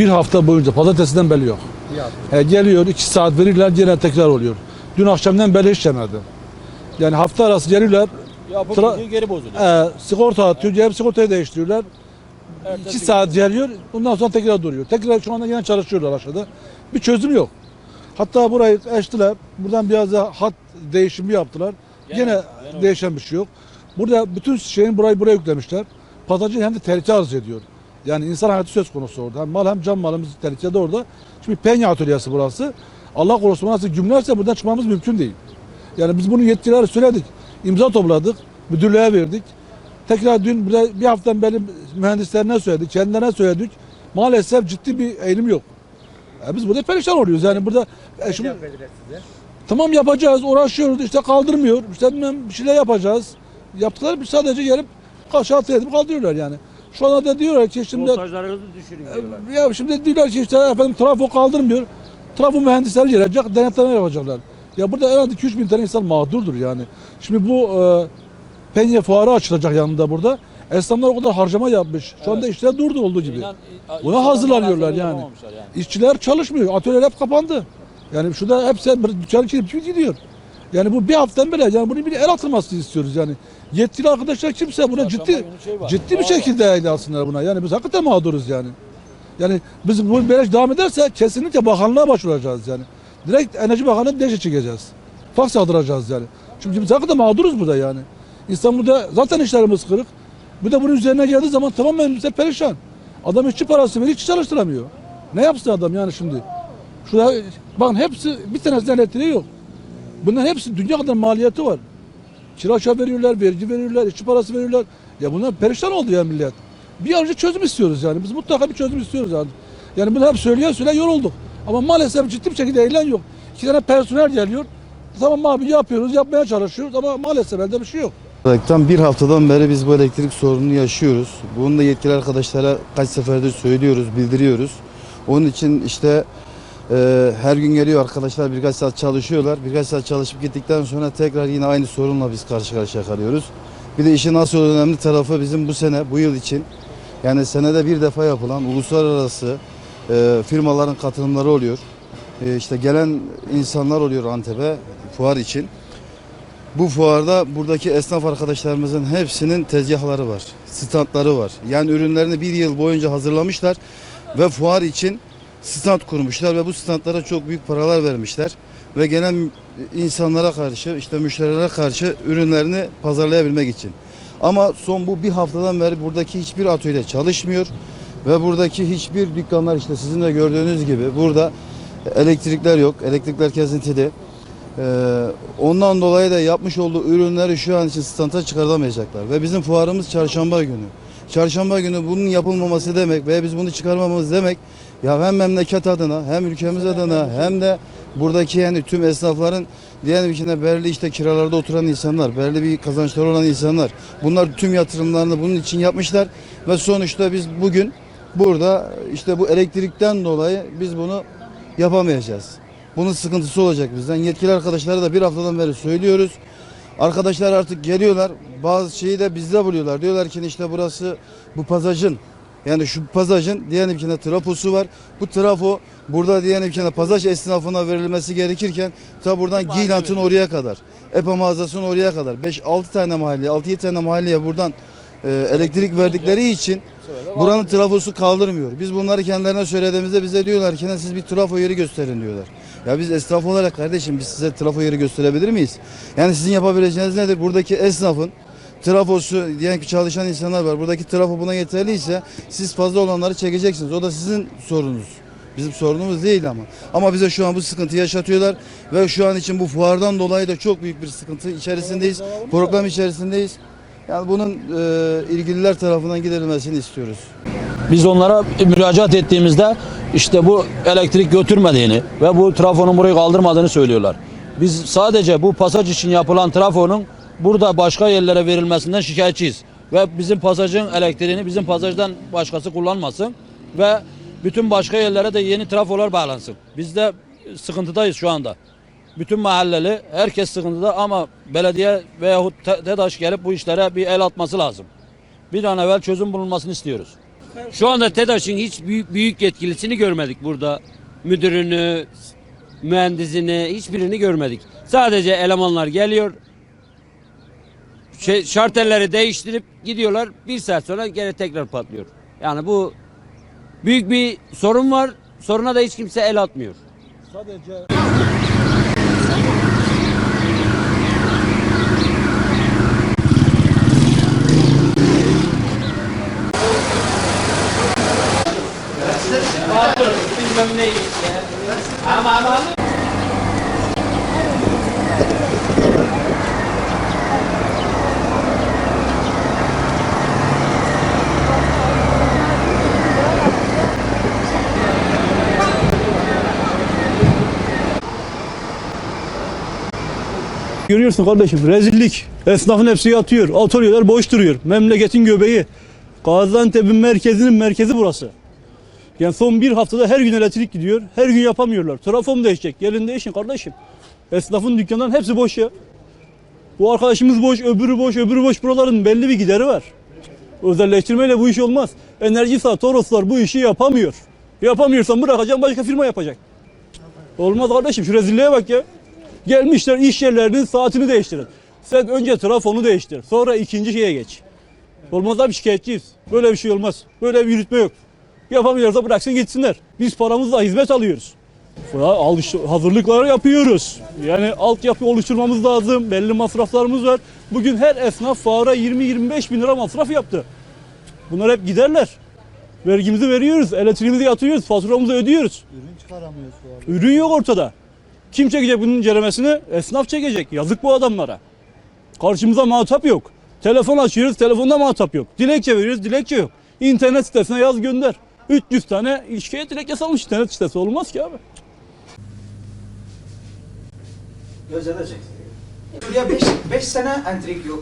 Bir hafta boyunca pazartesiden beri yok. Geliyor 2 saat verirler yine tekrar oluyor. Dün akşamdan beri hiç gelmedi. Yani hafta arası geliyorlar. Geri bozuluyor. Sigorta atıyor. Hem sigortayı değiştiriyorlar. 2 saat geliyor. Ondan sonra tekrar duruyor. Tekrar şu anda yine çalışıyorlar aşağıda. Bir çözüm yok. Hatta burayı açtılar. Buradan biraz da hat değişimi yaptılar. Yine değişen bir şey yok. Burada bütün şeyin buraya yüklemişler. Pazarcı hem de tehlike arz ediyor. Yani insan hayatı söz konusu orada. Hem mal hem can malımız tehlikede orada. Şimdi penye atölyesi burası. Allah korusun nasıl gümlerse buradan çıkmamız mümkün değil. Yani biz bunu yetkililere söyledik. İmza topladık. Müdürlüğe verdik. Tekrar dün bir haftadan beri mühendislerine söyledik. Kendilerine söyledik. Maalesef ciddi bir eğilim yok. Biz burada perişan oluyoruz. Yani burada şimdi, tamam yapacağız, uğraşıyoruz. İşte kaldırmıyor. İşte bir şeyler yapacağız. Yaptıkları sadece gelip aşağı edip kaldırıyorlar yani. Şu anda da diyorlar ki şimdi Voltajlarınızı düşürün diyorlar. ya şimdi diyorlar ki işte efendim trafo kaldırmıyor. Trafo mühendisleri gelecek, denetleme yapacaklar. Ya burada en az 2-3 bin tane insan mağdurdur yani. Şimdi bu penye fuarı açılacak yanında burada. Esnaflar o kadar harcama yapmış. Şu anda işler durdu olduğu gibi. Buna hazırlanıyorlar yani. İşçiler çalışmıyor. Atölyeler hep kapandı. Yani şurada hepsi dükkanı kilip gidiyor. Yani bu bir haftadan beri yani bunun bir el atılmasını istiyoruz yani. Yetkili arkadaşlar kimse buna ciddi bir şekilde el alsınlar buna. Yani biz hakikaten mağduruz yani. Yani biz bu böyle devam ederse kesinlikle bakanlığa başvuracağız yani. Direkt Enerji Bakanı'nın deşe çekeceğiz. Faks aldıracağız yani. Çünkü biz hakikaten mağduruz burada yani. İstanbul'da zaten işlerimiz kırık. Bu da bunun üzerine geldiği zaman tamamen bize perişan. Adam işçi parası veriyor, hiç çalıştıramıyor. Ne yapsın adam yani şimdi? Şurada bakın hepsi bir tanesi elektriği yok. Bunların hepsi dünya kadar maliyeti var. Kiraça veriyorlar, vergi veriyorlar, işçi parası veriyorlar. Ya bunlar perişan oldu ya millet. Bir an önce çözüm istiyoruz yani. Biz mutlaka bir çözüm istiyoruz yani. Yani bunu hep söyleye yorulduk. Ama maalesef ciddi bir şekilde eğlen yok. 2 tane personel geliyor. Tamam abi yapıyoruz, yapmaya çalışıyoruz ama maalesef elde bir şey yok. Tam bir haftadan beri biz bu elektrik sorununu yaşıyoruz. Bunu da yetkili arkadaşlara kaç seferdir söylüyoruz, bildiriyoruz. Onun için işte her gün geliyor arkadaşlar, birkaç saat çalışıyorlar. Birkaç saat çalışıp gittikten sonra tekrar yine aynı sorunla biz karşı karşıya kalıyoruz. Bir de işin asıl önemli tarafı bizim bu sene, bu yıl için yani senede bir defa yapılan uluslararası firmaların katılımları oluyor. İşte gelen insanlar oluyor Antep'e fuar için. Bu fuarda buradaki esnaf arkadaşlarımızın hepsinin tezgahları var, standları var. Yani ürünlerini bir yıl boyunca hazırlamışlar ve fuar için stand kurmuşlar ve bu standlara çok büyük paralar vermişler. Ve gelen insanlara karşı, işte müşterilere karşı ürünlerini pazarlayabilmek için. Ama son bu bir haftadan beri buradaki hiçbir atölye çalışmıyor. Ve buradaki hiçbir dükkanlar işte sizin de gördüğünüz gibi burada elektrikler yok, elektrikler kesintili. Ondan dolayı da yapmış olduğu ürünleri şu an için standa çıkartamayacaklar. Ve bizim fuarımız çarşamba günü. Çarşamba günü bunun yapılmaması demek ve biz bunu çıkarmamız demek ya hem memleket adına hem ülkemiz adına hem de buradaki yani tüm esnafların diyelim ki belirli işte kiralarda oturan insanlar, belirli bir kazançları olan insanlar bunlar tüm yatırımlarını bunun için yapmışlar ve sonuçta biz bugün burada işte bu elektrikten dolayı biz bunu yapamayacağız. Bunun sıkıntısı olacak bizden. Yetkili arkadaşlara da bir haftadan beri söylüyoruz. Arkadaşlar artık geliyorlar. Bazı şeyi de bizde buluyorlar. Diyorlar ki işte burası bu pasajın. Yani şu pasajın diyelim ki trafosu var. Bu trafo burada diyelim ki pasaj esnafına verilmesi gerekirken ta buradan Giylant'ın oraya kadar, EPA mağazasının oraya kadar 5-6 tane mahalleye, 6-7 tane mahalleye buradan elektrik verdikleri için buranın trafosu kaldırmıyor. Biz bunları kendilerine söylediğimizde bize diyorlar ki siz bir trafo yeri gösterin diyorlar. Ya biz esnaf olarak kardeşim biz size trafo yeri gösterebilir miyiz? Yani sizin yapabileceğiniz nedir? Buradaki esnafın trafosu diyen ki çalışan insanlar var. Buradaki trafo buna yeterliyse siz fazla olanları çekeceksiniz. O da sizin sorunuz. Bizim sorunumuz değil ama. Ama bize şu an bu sıkıntı yaşatıyorlar ve şu an için bu fuardan dolayı da çok büyük bir sıkıntı içerisindeyiz. Program içerisindeyiz. Yani bunun ilgililer tarafından giderilmesini istiyoruz. Biz onlara müracaat ettiğimizde işte bu elektrik götürmediğini ve bu trafonun burayı kaldırmadığını söylüyorlar. Biz sadece bu pasaj için yapılan trafonun burada başka yerlere verilmesinden şikayetçiyiz. Ve bizim pasajın elektriğini bizim pasajdan başkası kullanmasın ve bütün başka yerlere de yeni trafolar bağlansın. Biz de sıkıntıdayız şu anda. Bütün mahalleli herkes sıkıntıda ama belediye veyahut TEDAŞ gelip bu işlere bir el atması lazım. Bir an evvel çözüm bulunmasını istiyoruz. Şu anda TEDAŞ'ın hiç büyük yetkilisini görmedik burada. Müdürünü, mühendisini, hiçbirini görmedik. Sadece elemanlar geliyor, şartelleri değiştirip gidiyorlar. Bir saat sonra gene tekrar patlıyor. Yani bu büyük bir sorun var. Soruna da hiç kimse el atmıyor. Sadece Görüyorsun kardeşim, rezillik. Esnafın hepsi yatıyor. Atölyeler boş duruyor. Memleketin göbeği. Gaziantep'in merkezinin merkezi burası. Yani son bir haftada her gün elektrik gidiyor. Her gün yapamıyorlar. Trafom değişecek. Gelin değişin kardeşim. Esnafın dükkanların hepsi boş ya. Bu arkadaşımız boş, öbürü boş, öbürü boş. Buraların belli bir gideri var. Özelleştirmeyle bu iş olmaz. Enerjisa, Toroslar bu işi yapamıyor. Yapamıyorsan bırakacağım, başka firma yapacak. Olmaz kardeşim, şu rezilliğe bak ya. Gelmişler iş yerlerinin saatini değiştirin. Sen önce trafonu değiştir. Sonra ikinci şeye geç. Olmaz abi, şikayetçiyiz. Böyle bir şey olmaz. Böyle bir yürütme yok. Yapamıyorsa bıraksın gitsinler. Biz paramızla hizmet alıyoruz. Hazırlıkları yapıyoruz. Yani altyapı oluşturmamız lazım. Belli masraflarımız var. Bugün her esnaf fuara 20-25 bin lira masraf yaptı. Bunlar hep giderler. Vergimizi veriyoruz. Elektriğimizi yatırıyoruz. Faturamızı ödüyoruz. Ürün çıkaramıyoruz bu arada. Ürün yok ortada. Kim çekecek bunun incelemesini? Esnaf çekecek. Yazık bu adamlara. Karşımıza muhatap yok. Telefon açıyoruz, telefonda muhatap yok. Dilekçe veriyoruz, dilekçe yok. İnternet sitesine yaz gönder. 300 tane şikayet dilekçesi almış internet sitesi. Olmaz ki abi. Ya 5 sene elektrik yok.